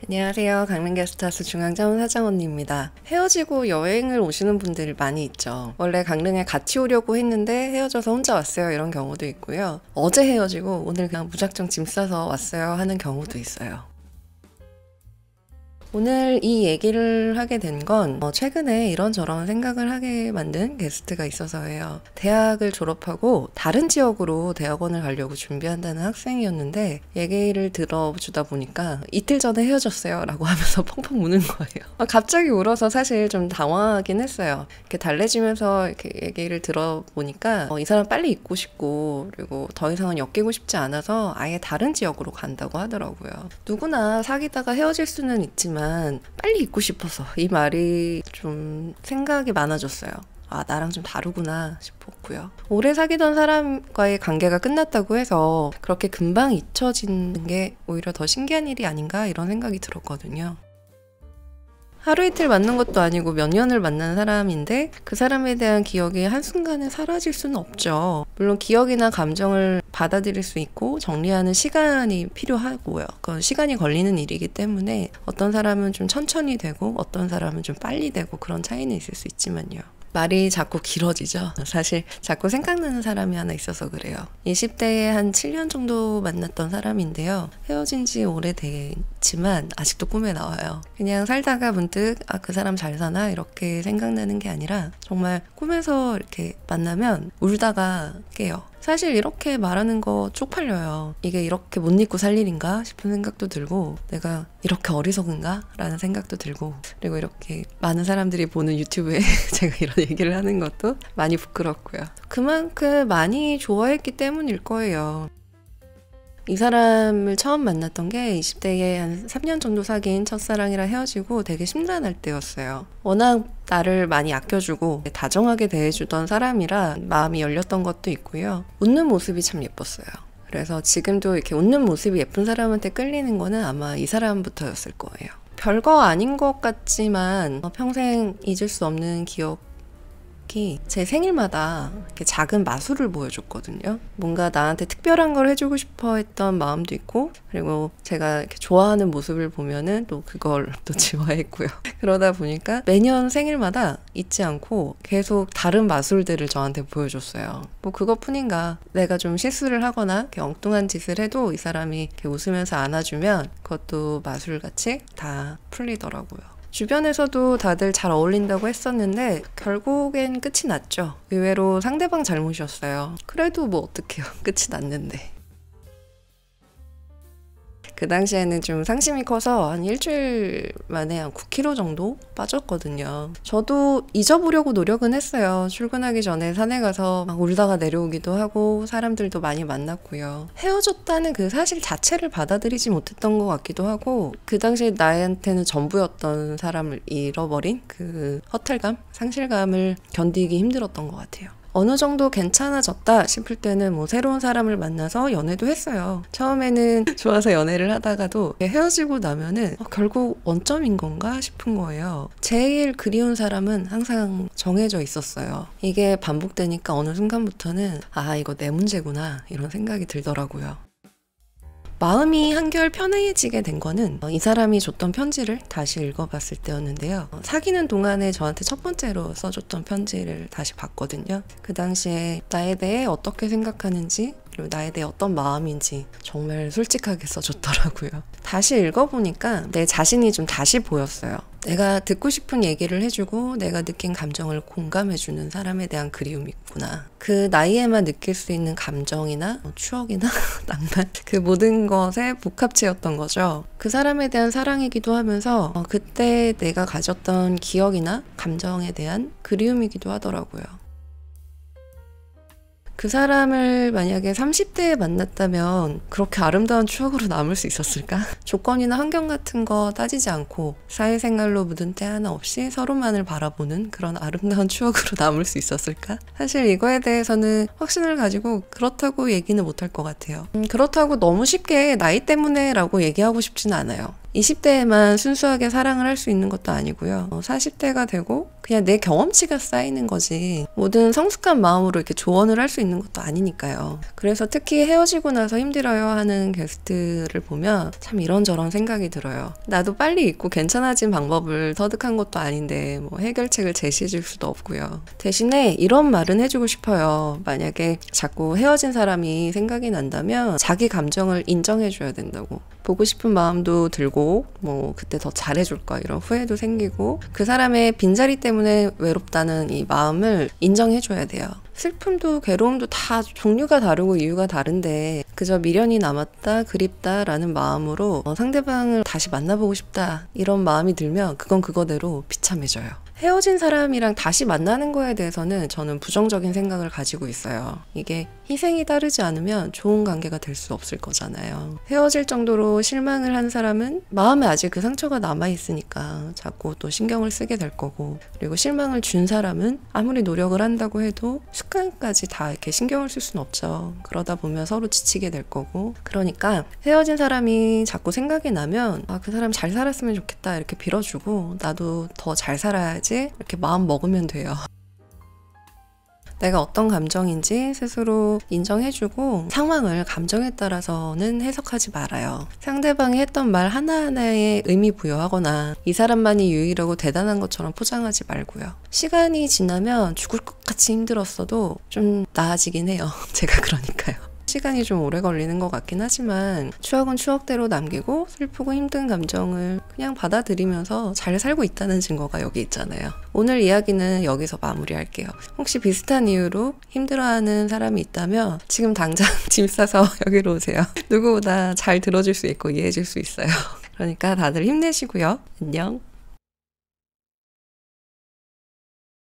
안녕하세요. 강릉게스트하우스 중앙자원 사장 언니입니다. 헤어지고 여행을 오시는 분들이 많이 있죠. 원래 강릉에 같이 오려고 했는데 헤어져서 혼자 왔어요. 이런 경우도 있고요. 어제 헤어지고 오늘 그냥 무작정 짐 싸서 왔어요 하는 경우도 있어요. 오늘 이 얘기를 하게 된 건 최근에 이런저런 생각을 하게 만든 게스트가 있어서예요. 대학을 졸업하고 다른 지역으로 대학원을 가려고 준비한다는 학생이었는데 얘기를 들어주다 보니까 이틀 전에 헤어졌어요 라고 하면서 펑펑 우는 거예요. 갑자기 울어서 사실 좀 당황하긴 했어요. 이렇게 달래지면서 이렇게 얘기를 들어보니까 이 사람 빨리 잊고 싶고 그리고 더 이상은 엮이고 싶지 않아서 아예 다른 지역으로 간다고 하더라고요. 누구나 사귀다가 헤어질 수는 있지만 빨리 잊고 싶어서 이 말이 좀 생각이 많아졌어요. 아, 나랑 좀 다르구나 싶었고요. 오래 사귀던 사람과의 관계가 끝났다고 해서 그렇게 금방 잊혀지는 게 오히려 더 신기한 일이 아닌가 이런 생각이 들었거든요. 하루 이틀 만난 것도 아니고 몇 년을 만난 사람인데 그 사람에 대한 기억이 한순간에 사라질 수는 없죠. 물론 기억이나 감정을 받아들일 수 있고 정리하는 시간이 필요하고요. 그건 시간이 걸리는 일이기 때문에 어떤 사람은 좀 천천히 되고 어떤 사람은 좀 빨리 되고 그런 차이는 있을 수 있지만요. 말이 자꾸 길어지죠. 사실 자꾸 생각나는 사람이 하나 있어서 그래요. 20대에 한 7년 정도 만났던 사람인데요. 헤어진 지 오래됐지만 아직도 꿈에 나와요. 그냥 살다가 문득 그 사람 잘 사나 이렇게 생각나는 게 아니라 정말 꿈에서 이렇게 만나면 울다가 깨요. 사실 이렇게 말하는 거 쪽팔려요. 이게 이렇게 못 잊고 살 일인가 싶은 생각도 들고 내가 이렇게 어리석은가? 라는 생각도 들고 그리고 이렇게 많은 사람들이 보는 유튜브에 제가 이런 얘기를 하는 것도 많이 부끄럽고요. 그만큼 많이 좋아했기 때문일 거예요. 이 사람을 처음 만났던 게 20대에 한 3년 정도 사귄 첫사랑이랑 헤어지고 되게 심란할 때였어요. 워낙 나를 많이 아껴주고 다정하게 대해주던 사람이라 마음이 열렸던 것도 있고요. 웃는 모습이 참 예뻤어요. 그래서 지금도 이렇게 웃는 모습이 예쁜 사람한테 끌리는 거는 아마 이 사람부터였을 거예요. 별거 아닌 것 같지만 평생 잊을 수 없는 기억 제 생일마다 이렇게 작은 마술을 보여줬거든요. 뭔가 나한테 특별한 걸 해주고 싶어 했던 마음도 있고 그리고 제가 이렇게 좋아하는 모습을 보면은 또 그걸 또 좋아했고요. 그러다 보니까 매년 생일마다 잊지 않고 계속 다른 마술들을 저한테 보여줬어요. 뭐 그것뿐인가. 내가 좀 실수를 하거나 이렇게 엉뚱한 짓을 해도 이 사람이 이렇게 웃으면서 안아주면 그것도 마술같이 다 풀리더라고요. 주변에서도 다들 잘 어울린다고 했었는데 결국엔 끝이 났죠. 의외로 상대방 잘못이었어요. 그래도 뭐 어떡해요. 끝이 났는데. 그 당시에는 좀 상심이 커서 한 일주일 만에 한 9kg 정도 빠졌거든요. 저도 잊어보려고 노력은 했어요. 출근하기 전에 산에 가서 막 울다가 내려오기도 하고 사람들도 많이 만났고요. 헤어졌다는 그 사실 자체를 받아들이지 못했던 것 같기도 하고 그 당시에 나한테는 전부였던 사람을 잃어버린 그 허탈감, 상실감을 견디기 힘들었던 것 같아요. 어느 정도 괜찮아졌다 싶을 때는 뭐 새로운 사람을 만나서 연애도 했어요. 처음에는 좋아서 연애를 하다가도 헤어지고 나면은 결국 원점인 건가 싶은 거예요. 제일 그리운 사람은 항상 정해져 있었어요. 이게 반복되니까 어느 순간부터는 이거 내 문제구나 이런 생각이 들더라고요. 마음이 한결 편해지게 된 거는 이 사람이 줬던 편지를 다시 읽어봤을 때였는데요. 사귀는 동안에 저한테 첫 번째로 써줬던 편지를 다시 봤거든요. 그 당시에 나에 대해 어떻게 생각하는지 그리고 나에 대해 어떤 마음인지 정말 솔직하게 써줬더라고요. 다시 읽어보니까 내 자신이 좀 다시 보였어요. 내가 듣고 싶은 얘기를 해주고 내가 느낀 감정을 공감해주는 사람에 대한 그리움이 있구나. 그 나이에만 느낄 수 있는 감정이나 추억이나 낭만 그 모든 것의 복합체였던 거죠. 그 사람에 대한 사랑이기도 하면서 그때 내가 가졌던 기억이나 감정에 대한 그리움이기도 하더라고요. 그 사람을 만약에 30대에 만났다면 그렇게 아름다운 추억으로 남을 수 있었을까? 조건이나 환경 같은 거 따지지 않고 사회생활로 묻은 때 하나 없이 서로만을 바라보는 그런 아름다운 추억으로 남을 수 있었을까? 사실 이거에 대해서는 확신을 가지고 그렇다고 얘기는 못할 것 같아요. 그렇다고 너무 쉽게 나이 때문에 라고 얘기하고 싶지는 않아요. 20대에만 순수하게 사랑을 할 수 있는 것도 아니고요. 40대가 되고 그냥 내 경험치가 쌓이는 거지 모든 성숙한 마음으로 이렇게 조언을 할 수 있는 것도 아니니까요. 그래서 특히 헤어지고 나서 힘들어요 하는 게스트를 보면 참 이런저런 생각이 들어요. 나도 빨리 잊고 괜찮아진 방법을 터득한 것도 아닌데 뭐 해결책을 제시해 줄 수도 없고요. 대신에 이런 말은 해주고 싶어요. 만약에 자꾸 헤어진 사람이 생각이 난다면 자기 감정을 인정해 줘야 된다고. 보고 싶은 마음도 들고 뭐 그때 더 잘해줄까 이런 후회도 생기고 그 사람의 빈자리 때문에 외롭다는 이 마음을 인정해 줘야 돼요. 슬픔도 괴로움도 다 종류가 다르고 이유가 다른데 그저 미련이 남았다 그립다라는 마음으로 상대방을 다시 만나보고 싶다 이런 마음이 들면 그건 그거대로 비참해져요. 헤어진 사람이랑 다시 만나는 거에 대해서는 저는 부정적인 생각을 가지고 있어요. 이게 희생이 따르지 않으면 좋은 관계가 될 수 없을 거잖아요. 헤어질 정도로 실망을 한 사람은 마음에 아직 그 상처가 남아있으니까 자꾸 또 신경을 쓰게 될 거고, 그리고 실망을 준 사람은 아무리 노력을 한다고 해도 습관까지 다 이렇게 신경을 쓸 수는 없죠. 그러다 보면 서로 지치게 될 거고, 그러니까 헤어진 사람이 자꾸 생각이 나면 그 사람 잘 살았으면 좋겠다 이렇게 빌어주고 나도 더 잘 살아야지 이렇게 마음 먹으면 돼요. 내가 어떤 감정인지 스스로 인정해주고 상황을 감정에 따라서는 해석하지 말아요. 상대방이 했던 말 하나하나에 의미 부여하거나 이 사람만이 유일하고 대단한 것처럼 포장하지 말고요. 시간이 지나면 죽을 것 같이 힘들었어도 좀 나아지긴 해요. 제가 그러니까요. 시간이 좀 오래 걸리는 것 같긴 하지만 추억은 추억대로 남기고 슬프고 힘든 감정을 그냥 받아들이면서 잘 살고 있다는 증거가 여기 있잖아요. 오늘 이야기는 여기서 마무리할게요. 혹시 비슷한 이유로 힘들어하는 사람이 있다면 지금 당장 짐 싸서 여기로 오세요. 누구보다 잘 들어줄 수 있고 이해해줄 수 있어요. 그러니까 다들 힘내시고요. 안녕.